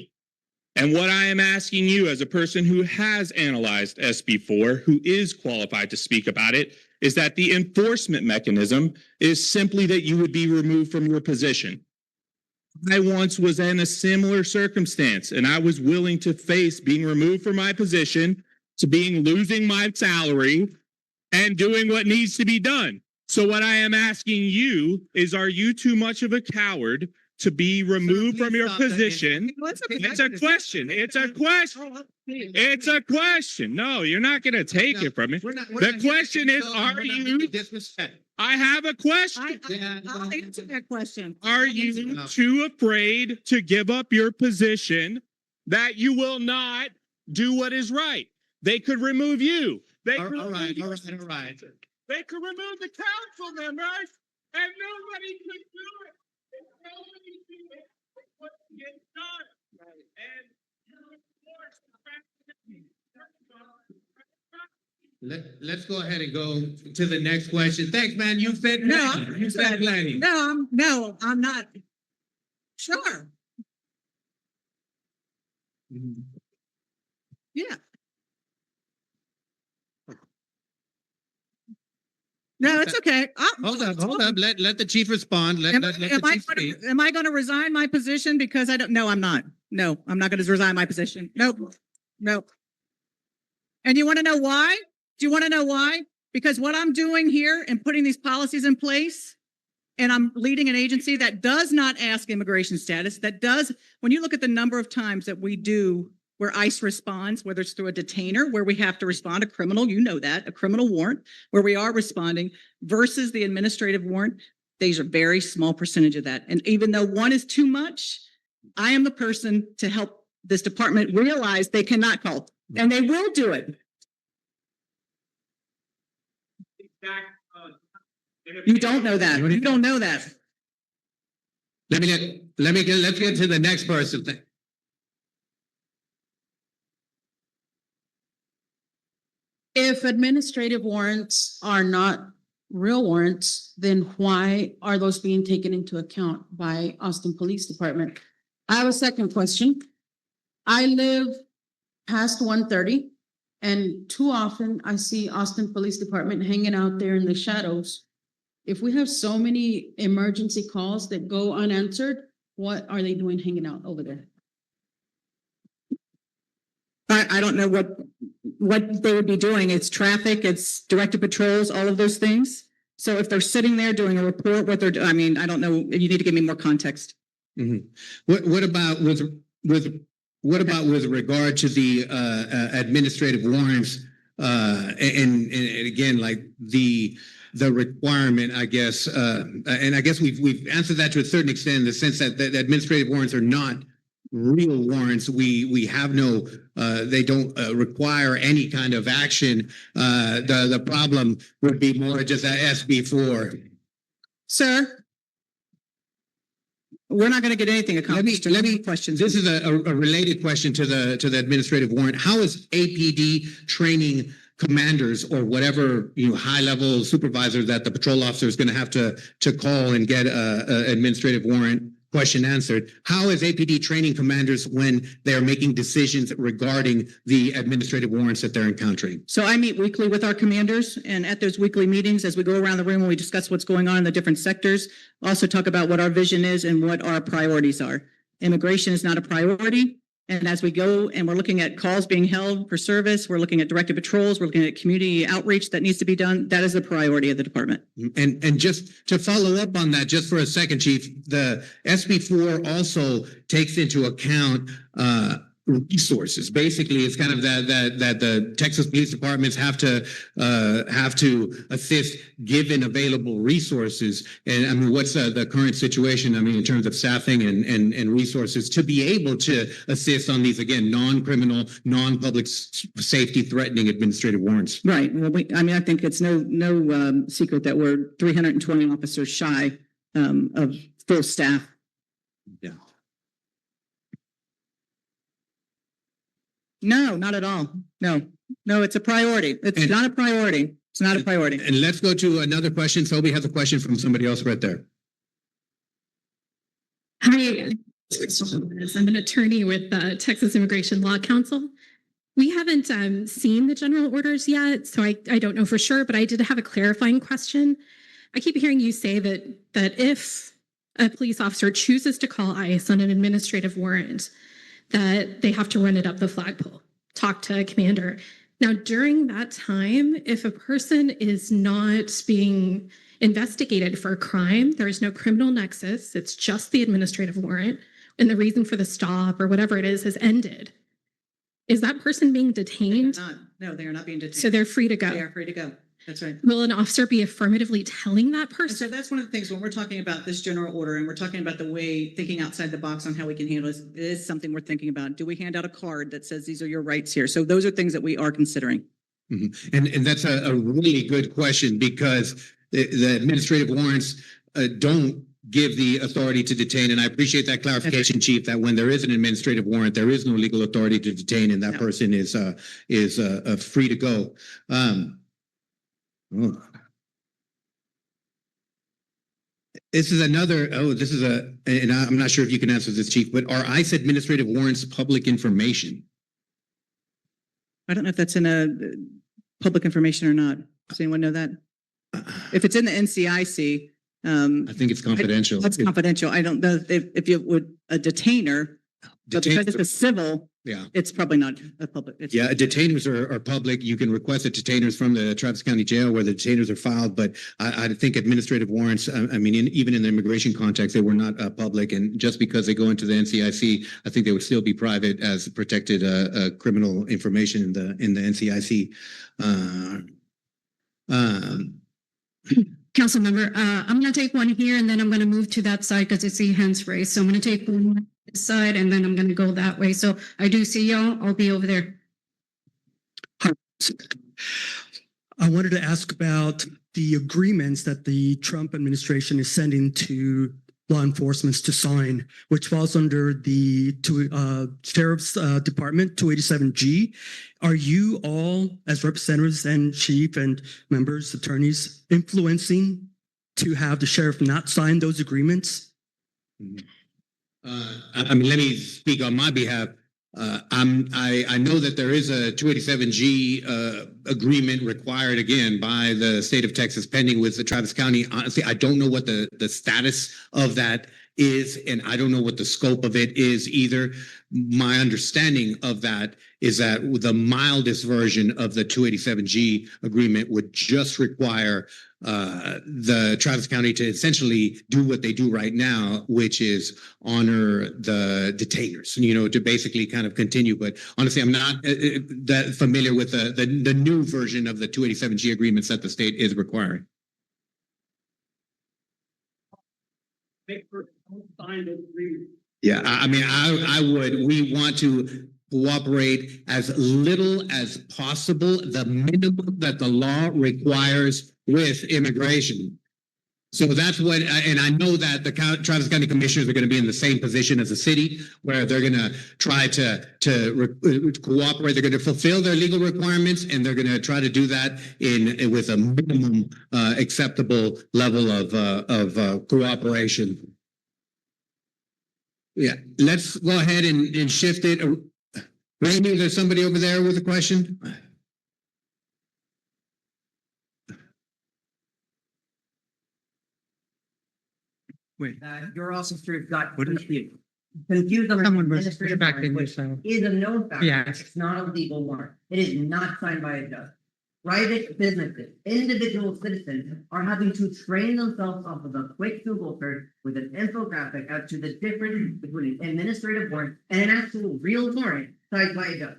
And what I am asking you as a person who has analyzed SB4, who is qualified to speak about it, is that the enforcement mechanism is simply that you would be removed from your position. I once was in a similar circumstance, and I was willing to face being removed from my position, to losing my salary, and doing what needs to be done. So what I am asking you is, are you too much of a coward to be removed from your position? It's a question. It's a question. It's a question. No, you're not going to take it from me. The question is, are you? I have a question. I'll answer that question. Are you too afraid to give up your position that you will not do what is right? They could remove you. They could All right. They could remove the council members, and nobody could do it. Nobody could do it. What gets done? And Let's go ahead and go to the next question. Thanks, man. You said No, plenty. You said plenty. No, I'm not. Sure. Yeah. No, it's okay. Hold up. Let the chief respond. Let the chief speak. Am I going to resign my position because I don't? No, I'm not. No, I'm not going to resign my position. Nope. And you want to know why? Do you want to know why? Because what I'm doing here and putting these policies in place, and I'm leading an agency that does not ask immigration status, that does, when you look at the number of times that we do where ICE responds, whether it's through a detainer, where we have to respond, a criminal, you know that, a criminal warrant, where we are responding, versus the administrative warrant, these are very small percentage of that. And even though one is too much, I am the person to help this department realize they cannot call, and they will do it. You don't know that. You don't know that. Let's get to the next person. If administrative warrants are not real warrants, then why are those being taken into account by Austin Police Department? I have a second question. I live past 130, and too often I see Austin Police Department hanging out there in the shadows. If we have so many emergency calls that go unanswered, what are they doing hanging out over there? I don't know what they would be doing. It's traffic, it's directed patrols, all of those things. So if they're sitting there doing a report, what they're doing, I mean, I don't know. You need to give me more context. Mm-hmm. What about with regard to the administrative warrants? And again, like the requirement, I guess, and I guess we've answered that to a certain extent in the sense that the administrative warrants are not real warrants. We have no, they don't require any kind of action. The problem would be more just a SB4. Sir, we're not going to get anything accomplished. Let me questions. This is a related question to the administrative warrant. How is APD training commanders or whatever, high level supervisor that the patrol officer is going to have to call and get a administrative warrant question answered? How is APD training commanders when they're making decisions regarding the administrative warrants that they're encountering? So I meet weekly with our commanders, and at those weekly meetings, as we go around the room and we discuss what's going on in the different sectors, also talk about what our vision is and what our priorities are. Immigration is not a priority. And as we go and we're looking at calls being held for service, we're looking at directed patrols, we're looking at community outreach that needs to be done. That is a priority of the department. And just to follow up on that, just for a second, Chief, the SB4 also takes into account resources. Basically, it's kind of that the Texas police departments have to assist given available resources. And I mean, what's the current situation? I mean, in terms of staffing and resources to be able to assist on these, again, non-criminal, non-public safety threatening administrative warrants. Right. Well, I mean, I think it's no secret that we're 320 officers shy of full staff. Yeah. No, not at all. No, it's a priority. It's And- not a priority. It's not a priority. And let's go to another question. Phoebe has a question from somebody else right there. Hi, I'm an attorney with the Texas Immigration Law Council. We haven't seen the general orders yet, so I don't know for sure, but I did have a clarifying question. I keep hearing you say that if a police officer chooses to call ICE on an administrative warrant, that they have to run it up the flagpole, talk to a commander. Now, during that time, if a person is not being investigated for a crime, there is no criminal nexus, it's just the administrative warrant, and the reason for the stop or whatever it is has ended. Is that person being detained? No, they are not being detained. So they're free to go. They are free to go. That's right. Will an officer be affirmatively telling that And so person? that's one of the things when we're talking about this general order and we're talking about the way thinking outside the box on how we can handle this, it is something we're thinking about. Do we hand out a card that says these are your rights here? So those are things that we are considering. Mhm. And that's a really good question because the administrative warrants don't give the authority to detain. And I appreciate that clarification, Chief, that when there is an administrative warrant, there is no legal authority to detain and that No. person is free to go. This is and I'm not sure if you can answer this, Chief, but are ICE administrative warrants public information? I don't know if that's in a public information or not. Does anyone know that? If it's in the NCIC, I think it's confidential. that's confidential. I don't know if you would, a detainer, but because it's a civil, Yeah. it's probably not a public. Yeah, detainers are public. You can request the detainers from the Travis County Jail where the detainers are filed, but I think administrative warrants, I mean, even in the immigration context, they were not public. And just because they go into the NCIC, I think they would still be private as protected criminal information in the NCIC. Council member, I'm going to take one here and then I'm going to move to that side because I see hands raised. So I'm going to take one on this side and then I'm going to go that way. So I do see y'all. I'll be over there. I wanted to ask about the agreements that the Trump administration is sending to law enforcement to sign, which falls under the Sheriff's Department 287G. Are you all, as representatives and chief and members, attorneys, influencing to have the sheriff not sign those agreements? I mean, let me speak on my behalf. I know that there is a 287G agreement required again by the state of Texas pending with the Travis County. Honestly, I don't know what the status of that is, and I don't know what the scope of it is either. My understanding of that is that the mildest version of the 287G agreement would just require the Travis County to essentially do what they do right now, which is honor the detainers, to basically kind of continue. But honestly, I'm not that familiar with the new version of the 287G agreements that the state is requiring. Yeah, I mean, we want to cooperate as little as possible, the minimum that the law requires with immigration. So that's what, and I know that the Travis County Commissioners are going to be in the same position as the city, where they're going to try to cooperate. They're going to fulfill their legal requirements, and they're going to try to do that with a minimum acceptable level of cooperation. Yeah, let's go ahead and shift it. Randy, there's somebody over there with a question? Wait. Your officer got confused. Confused on administrative warrant, which is a known fact. Yeah. It's not a legal warrant. It is not signed by a judge. Private businesses, individual citizens are having to train themselves off of a quick Google search with an infographic as to the difference between an administrative warrant and an actual real warrant signed by a judge.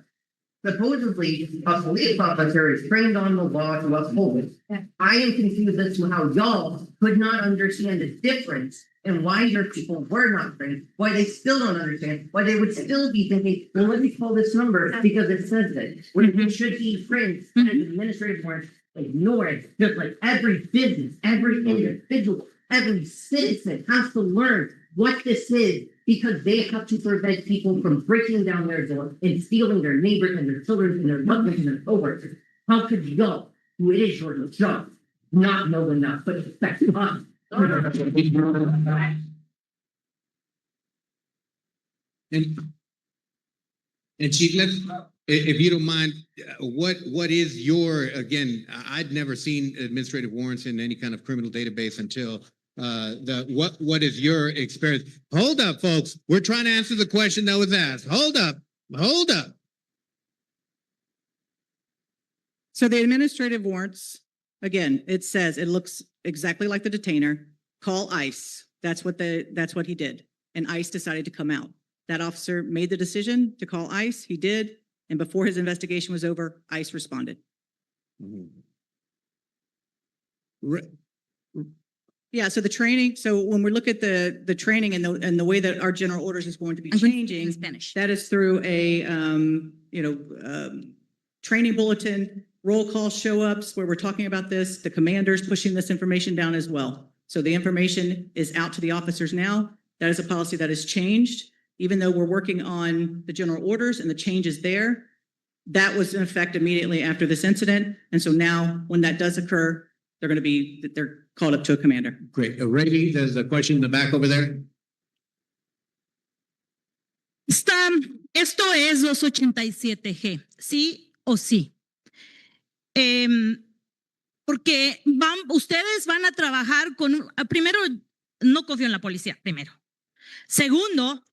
Supposedly, a police officer is trained on the law to uphold it. I am confused as to how y'all could not understand the difference and why your people were not trained, why they still don't understand, why they would still be thinking, well, let me call this number because it says it. When it should be trained as administrative warrants, ignore it, just like every business, every individual, every citizen has to learn what this is because they have to prevent people from breaking down their door and stealing their neighbors and their children and their loved ones and their coworkers. How could y'all, who it is your job, not know enough but expect us? And Chief, if you don't mind, what is your, again, I'd never seen administrative warrants in any kind of criminal database until what is your experience? Hold up, folks. We're trying to answer the question that was asked. Hold up. So the administrative warrants, again, it says, it looks exactly like the detainer. Call ICE. That's what he did. And ICE decided to come out. That officer made the decision to call ICE. He did. And before his investigation was over, ICE responded. Yeah, so the training, so when we look at the training and the way that our general orders is going to be changing, that is through a training bulletin, roll call show ups where we're talking about this, the commanders pushing this information down as well. So the information is out to the officers now. That is a policy that has changed. Even though we're working on the general orders and the changes there, that was in effect immediately after this incident. And so now when that does occur, they're called up to a commander. Great. Ravi, there's a question in the back over there. Esto es 287G, sí o sí. Porque ustedes van a trabajar primero, no confío en la policía, primero. Segundo,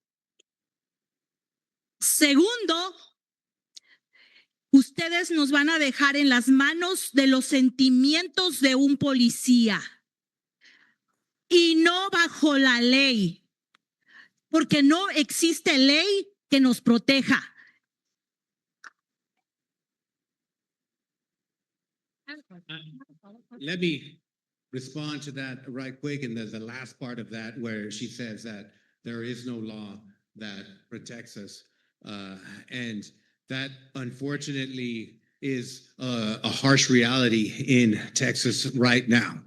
ustedes nos van a dejar en las manos de los sentimientos de un policía y no bajo la ley, porque no existe ley que nos proteja. Let me respond to that right quick. And there's the last part of that where she says that there is no law that protects us. And that unfortunately is a harsh reality in Texas right now.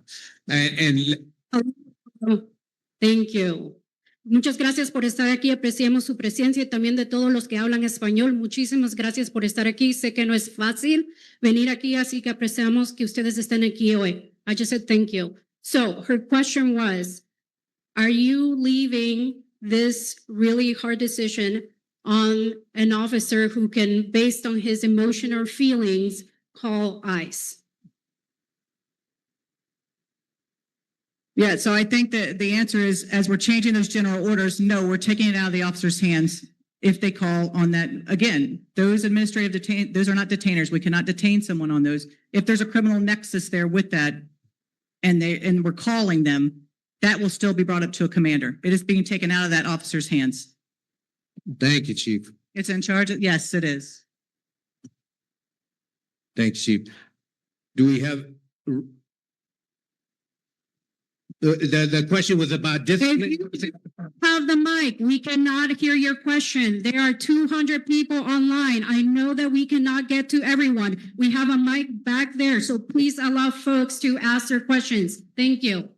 Thank you. Muchas gracias por estar aquí. Apreciamos su presencia y también de todos los que hablan español. Muchísimas gracias por estar aquí. Sé que no es fácil venir aquí, así que apreciamos que ustedes estén aquí hoy. I just said thank you. So her question was, are you leaving this really hard decision on an officer who can, based on his emotion or feelings, call ICE? Yeah, so I think that the answer is, as we're changing those general orders, no, we're taking it out of the officer's hands if they call on that. Again, those administrative those are not detainers. We cannot detain someone on those. If there's a criminal nexus there with that, and we're calling them, that will still be brought up to a commander. It is being taken out of that officer's hands. Thank you, Chief. It's in charge. Yes, it is. Thanks, Chief. Do we have the question was about discipline? Have the mic. We cannot hear your question. There are 200 people online. I know that we cannot get to everyone. We have a mic back there, so please allow folks to ask their questions. Thank you.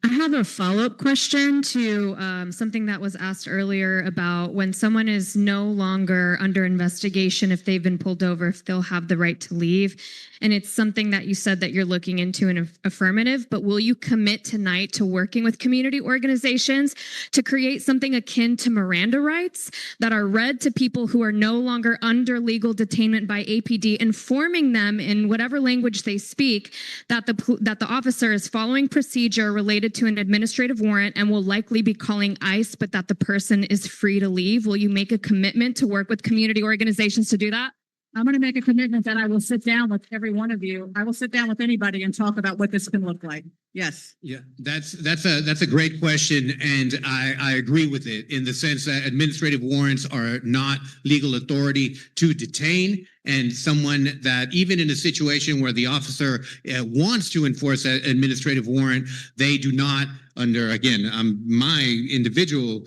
I have a follow-up question to something that was asked earlier about when someone is no longer under investigation, if they've been pulled over, if they'll have the right to leave. And it's something that you said that you're looking into an affirmative, but will you commit tonight to working with community organizations to create something akin to Miranda rights that are read to people who are no longer under legal detainment by APD, informing them in whatever language they speak that the officer is following procedure related to an administrative warrant and will likely be calling ICE, but that the person is free to leave? Will you make a commitment to work with community organizations to do that? I'm going to make a commitment that I will sit down with every one of you. I will sit down with anybody and talk about what this can look like. Yes. Yeah, that's a great question, and I agree with it in the sense that administrative warrants are not legal authority to detain, and someone that even in a situation where the officer wants to enforce an administrative warrant, they do not under, again, my individual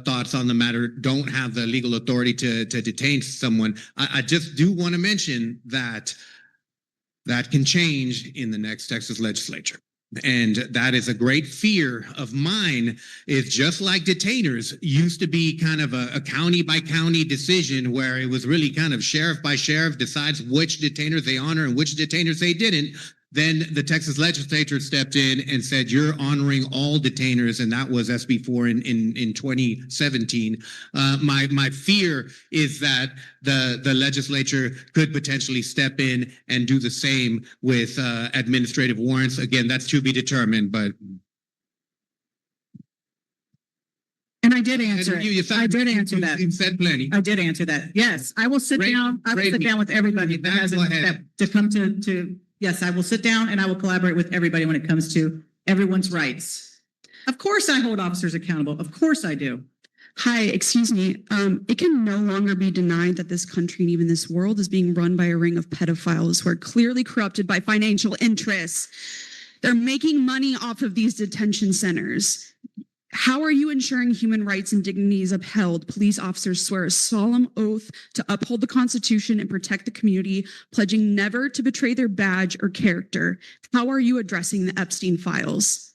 thoughts on the matter, don't have the legal authority to detain someone. I just do want to mention that that can change in the next Texas legislature. And that is a great fear of mine, is just like detainers used to be kind of a county by county decision where it was really kind of sheriff by sheriff decides which detainers they honor and which detainers they didn't. Then the Texas legislature stepped in and said, you're honoring all detainers. And that was SB4 in 2017. My fear is that the legislature could potentially step in and do the same with administrative warrants. Again, that's to be determined, but. And I did answer it. I did answer that. You said plenty. I did answer that. Yes, I will sit down. I will sit down with everybody that has to come to. Yes, I will sit down and I will collaborate with everybody when it comes to everyone's rights. Of course, I hold officers accountable. Of course, I do. Hi, excuse me. It can no longer be denied that this country and even this world is being run by a ring of pedophiles who are clearly corrupted by financial interests. They're making money off of these detention centers. How are you ensuring human rights and dignity is upheld? Police officers swear a solemn oath to uphold the Constitution and protect the community, pledging never to betray their badge or character. How are you addressing the Epstein files?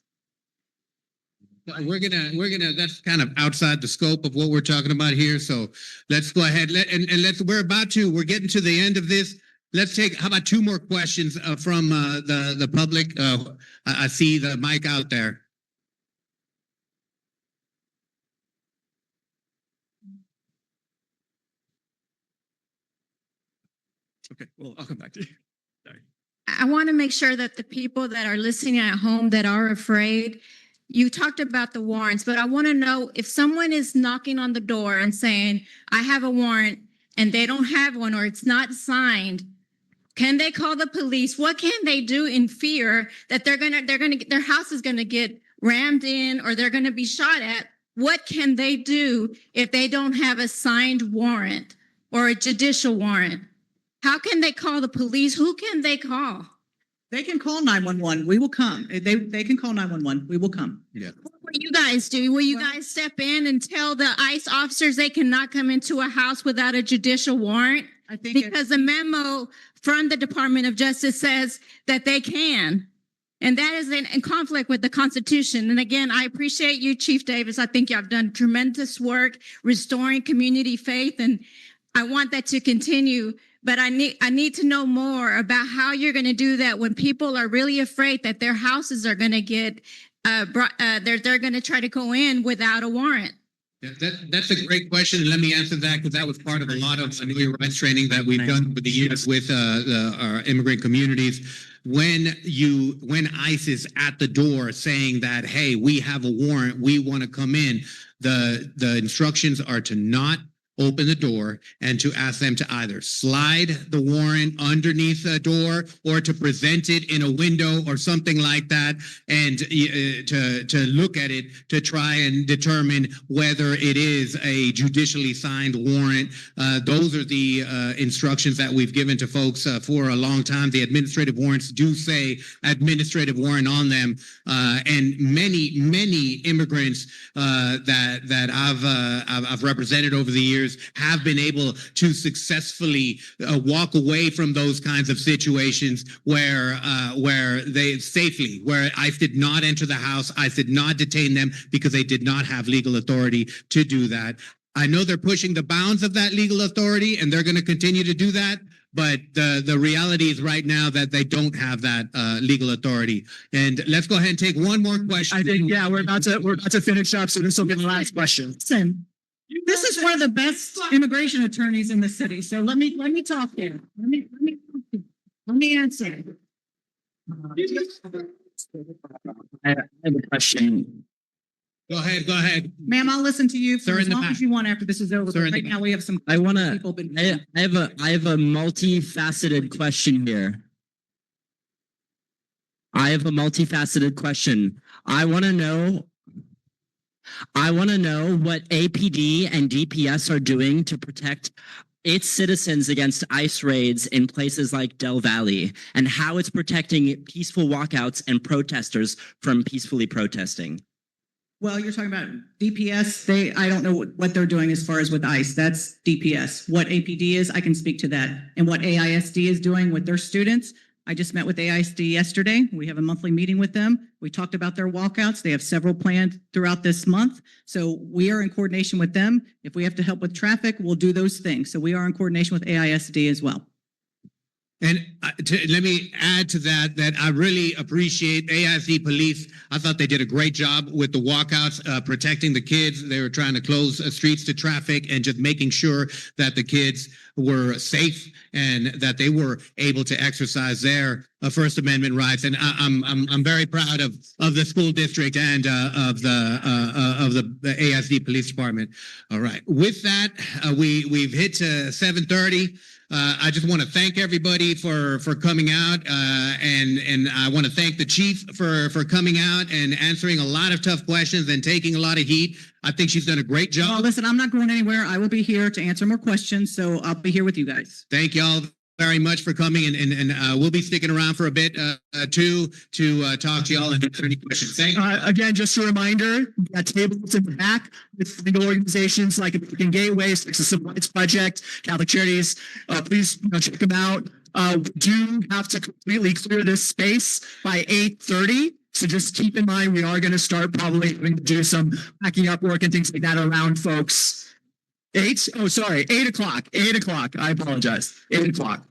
We're gonna, that's kind of outside the scope of what we're talking about here. So let's go ahead. We're getting to the end of this. Let's take, how about 2 more questions from the public? I see the mic out there. Okay, well, I'll come back to you. Sorry. I want to make sure that the people that are listening at home that are afraid, you talked about the warrants, but I want to know if someone is knocking on the door and saying, I have a warrant and they don't have one or it's not signed, can they call the police? What can they do in fear that their house is going to get rammed in or they're going to be shot at? What can they do if they don't have a signed warrant or a judicial warrant? How can they call the police? Who can they call? They can call 911. We will come. They can call 911. We will come. Yeah. What will you guys do? Will you guys step in and tell the ICE officers they cannot come into a house without a judicial warrant? I think because the memo from the Department of Justice says that they can. And that is in conflict with the Constitution. And again, I appreciate you, Chief Davis. I think you have done tremendous work restoring community faith, and I want that to continue. But I need to know more about how you're going to do that when people are really afraid that their houses are going to get they're going to try to go in without a warrant. Yeah, that's a great question, and let me answer that because that was part of a lot of new rights training that we've done over the years with our immigrant communities. When ICE is at the door saying that, hey, we have a warrant, we want to come in, the instructions are to not open the door and to ask them to either slide the warrant underneath the door or to present it in a window or something like that, and to look at it to try and determine whether it is a judicially signed warrant. Those are the instructions that we've given to folks for a long time. The administrative warrants do say administrative warrant on them, and many immigrants that I've represented over the years have been able to successfully walk away from those kinds of situations where they safely, where ICE did not enter the house, ICE did not detain them because they did not have legal authority to do that. I know they're pushing the bounds of that legal authority and they're going to continue to do that. But the reality is right now that they don't have that legal authority. And let's go ahead and take one more question. I think, yeah, we're about to finish up, so this will be the last question. Listen, this is one of the best immigration attorneys in the city. So let me talk here. Let me answer. I have a question. Go ahead. Ma'am, I'll listen to you Sir for in as the long back. as you want after this is over. Sir But in the right now, back. we have some. I people been- I have a multifaceted question here. I have a multifaceted question. I want to know what APD and DPS are doing to protect its citizens against ICE raids in places like Del Valle, and how it's protecting peaceful walkouts and protesters from peacefully protesting. Well, you're talking about DPS. I don't know what they're doing as far as with ICE. That's DPS. What APD is, I can speak to that. And what AISD is doing with their students, I just met with AISD yesterday. We have a monthly meeting with them. We talked about their walkouts. They have several planned throughout this month. So we are in coordination with them. If we have to help with traffic, we'll do those things. So we are in coordination with AISD as well. And let me add to that, that I really appreciate AISD police. I thought they did a great job with the walkouts, protecting the kids. They were trying to close streets to traffic and just making sure that the kids were safe and that they were able to exercise their First Amendment rights. And I'm very proud of the school district and of the AISD Police Department. All right. With that, we've hit to 7:30. I just want to thank everybody for coming out, and I want to thank the chief for coming out and answering a lot of tough questions and taking a lot of heat. I think she's done a great job. Well, listen, I'm not going anywhere. I will be here to answer more questions. So I'll be here with you guys. Thank y'all very much for coming, and we'll be sticking around for a bit too to talk to y'all and answer any questions. Thank you. Again, just a reminder, we got tables in the back with legal organizations like American Gateway, Texas Civil Rights Project, Catholic Charities. Please check them out. We do have to completely clear this space by 8:30. So just keep in mind, we are going to start probably having to do some packing up work and things like that around folks. 8 o'clock. 8 o'clock. I apologize. 8 o'clock.